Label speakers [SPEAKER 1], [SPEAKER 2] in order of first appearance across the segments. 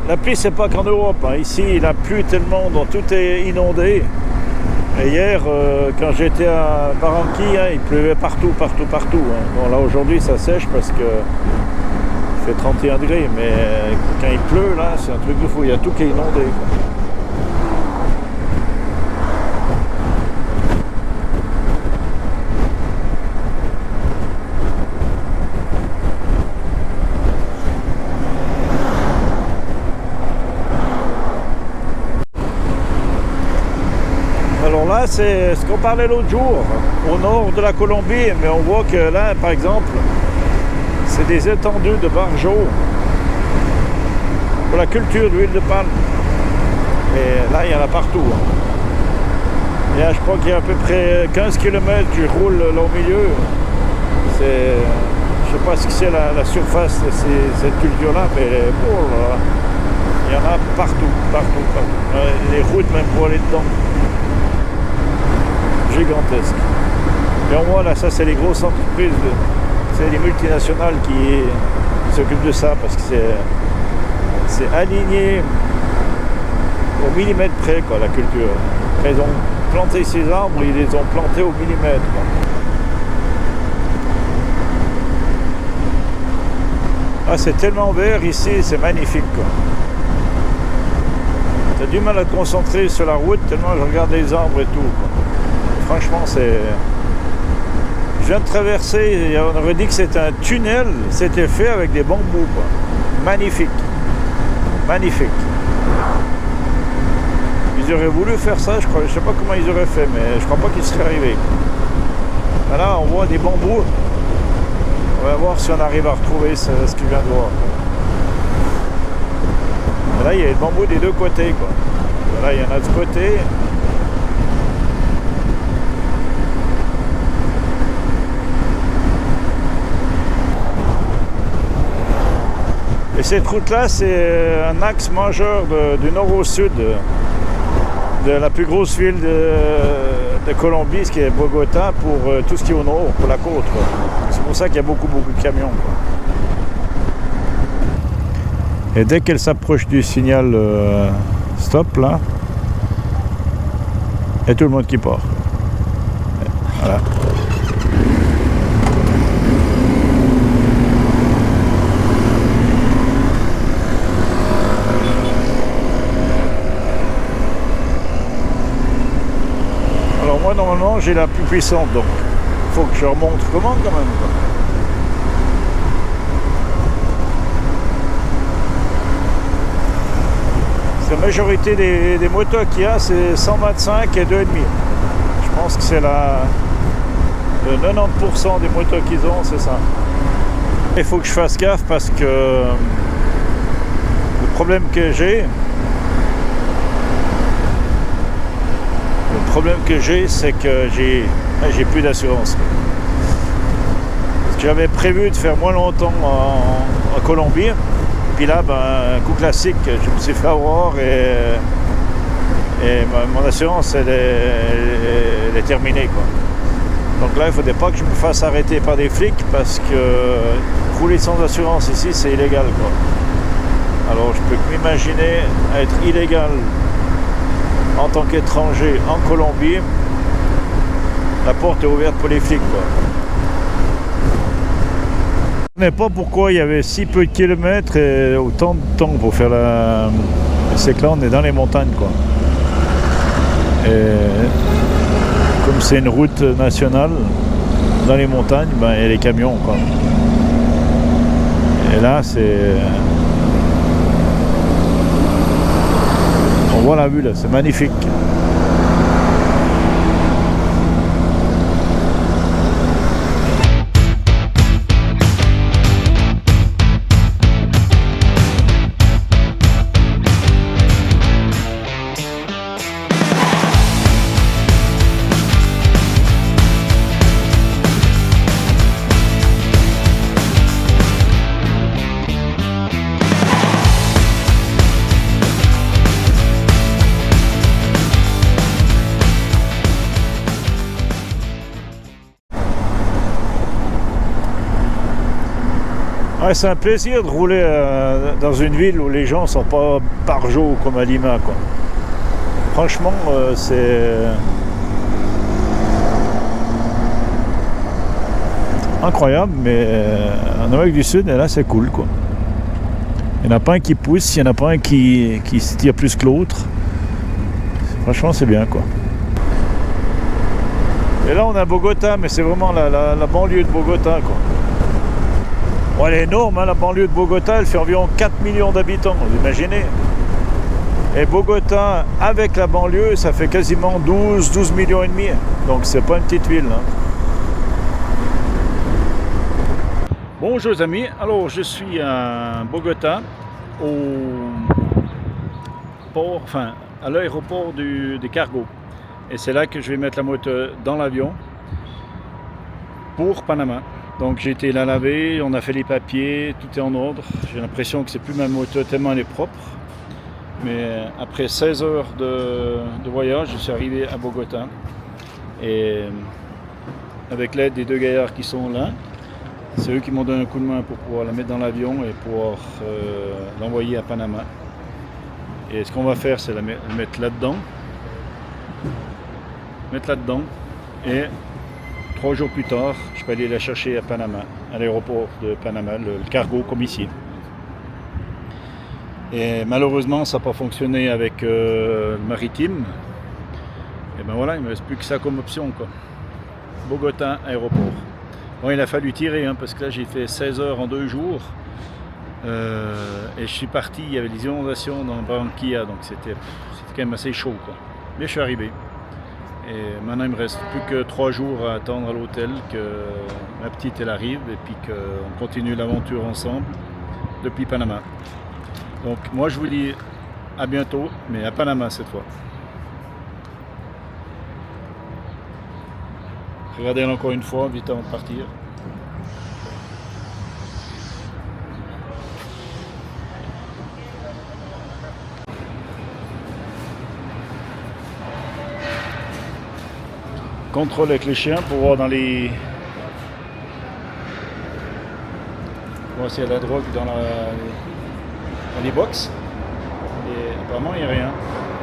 [SPEAKER 1] la pluie, c'est pas qu'en Europe. Hein. Ici, il a plu tellement, donc tout est inondé. Et hier, quand j'étais à Barranquilla, il pleuvait partout. Hein. Bon, là, aujourd'hui, ça sèche parce que il fait 31 degrés. Mais quand il pleut, là, c'est un truc de fou. Il y a tout qui est inondé, quoi. Alors là, c'est ce qu'on parlait l'autre jour, au nord de la Colombie, mais on voit que là, par exemple, c'est des étendues de bargeaux pour la culture d'huile de palme. Et là, il y en a partout. Il y a, je crois qu'il y a à peu près 15 km qui roulent là au milieu. Je ne sais pas ce que c'est la surface de cette culture-là, mais oh là, il y en a partout. Les routes même pour aller dedans. Gigantesque. Et on voit là, ça c'est les grosses entreprises, c'est les multinationales qui s'occupent de ça parce que c'est aligné au millimètre près, quoi, la culture. Ils ont planté ces arbres, ils les ont plantés au millimètre, quoi. Ah, c'est tellement vert ici, c'est magnifique, quoi. T'as du mal à te concentrer sur la route tellement je regarde les arbres et tout, quoi. Franchement, c'est... Je viens de traverser, on aurait dit que c'était un tunnel, c'était fait avec des bambous, quoi. Magnifique. Ils auraient voulu faire ça, je crois, je sais pas comment ils auraient fait, mais je crois pas qu'ils seraient arrivés. Là, on voit des bambous. On va voir si on arrive à retrouver ce qu'il vient de voir. Et là, il y a les bambous des deux côtés, quoi. Là, il y en a de ce côté. Et cette route-là, c'est un axe majeur du nord au sud de la plus grosse ville de Colombie, ce qui est Bogota, pour tout ce qui est au nord, pour la côte, quoi. C'est pour ça qu'il y a beaucoup de camions, quoi. Et dès qu'elle s'approche du signal stop, là, il y a tout le monde qui part. Voilà. Moi, normalement, j'ai la plus puissante, donc il faut que je remonte commande quand même, quoi. La majorité des motos qu'il y a, c'est 125 et 2,5. Je pense que c'est le 90% des motos qu'ils ont, c'est ça. Il faut que je fasse gaffe parce que le problème que j'ai, c'est que j'ai plus d'assurance. Parce que j'avais prévu de faire moins longtemps en Colombie. Puis là, un coup classique, je me suis fait avoir et mon assurance, elle est terminée, quoi. Donc là, il ne faudrait pas que je me fasse arrêter par des flics parce que rouler sans assurance ici, c'est illégal, quoi. Alors, je peux m'imaginer être illégal en tant qu'étranger en Colombie. La porte est ouverte pour les flics, quoi. Je ne sais pas pourquoi il y avait si peu de kilomètres et autant de temps pour faire la... C'est que là, on est dans les montagnes, quoi. Et comme c'est une route nationale, dans les montagnes, il y a les camions, quoi. Et là, c'est... On voit la vue, là, c'est magnifique. Ouais, c'est un plaisir de rouler dans une ville où les gens sont pas barjots comme à Lima, quoi. Franchement, c'est incroyable, mais en Amérique du Sud, là, c'est cool, quoi. Il n'y en a pas un qui pousse, il n'y en a pas un qui se tire plus que l'autre. Franchement, c'est bien, quoi. Et là, on a Bogota, mais c'est vraiment la banlieue de Bogota, quoi. Bon, elle est énorme, hein, la banlieue de Bogota, elle fait environ 4 millions d'habitants, vous imaginez. Et Bogota, avec la banlieue, ça fait quasiment 12 millions et demi. Donc, c'est pas une petite ville, hein. Bonjour les amis, alors je suis à Bogota, à l'aéroport du Cargo. Et c'est là que je vais mettre la moto dans l'avion pour Panama. Donc j'ai été la laver, on a fait les papiers, tout est en ordre. J'ai l'impression que c'est plus ma moto tellement elle est propre. Mais après 16 heures de voyage, je suis arrivé à Bogota. Et avec l'aide des deux gaillards qui sont là, c'est eux qui m'ont donné un coup de main pour pouvoir la mettre dans l'avion et pouvoir l'envoyer à Panama. Et ce qu'on va faire, c'est la mettre là-dedans. Et 3 jours plus tard, je peux aller la chercher à Panama, à l'aéroport de Panama, le Cargo comme ici. Et malheureusement, ça n'a pas fonctionné avec le maritime. Et ben voilà, il ne me reste plus que ça comme option, quoi. Bogota, aéroport. Bon, il a fallu tirer, hein, parce que là, j'ai fait 16 heures en 2 jours. Et je suis parti, il y avait des inondations dans Barranquilla, donc c'était quand même assez chaud, quoi. Mais je suis arrivé. Et maintenant, il me reste plus que 3 jours à attendre à l'hôtel que ma petite elle arrive et puis qu'on continue l'aventure ensemble depuis Panama. Donc moi je vous dis à bientôt, mais à Panama cette fois. Regardez encore une fois, vite avant de partir. Contrôle avec les chiens pour voir dans les... voir s'il y a de la drogue dans les box. Et apparemment il n'y a rien.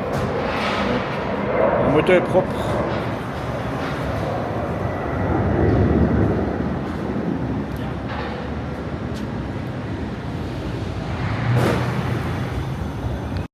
[SPEAKER 1] Donc, la moto est propre.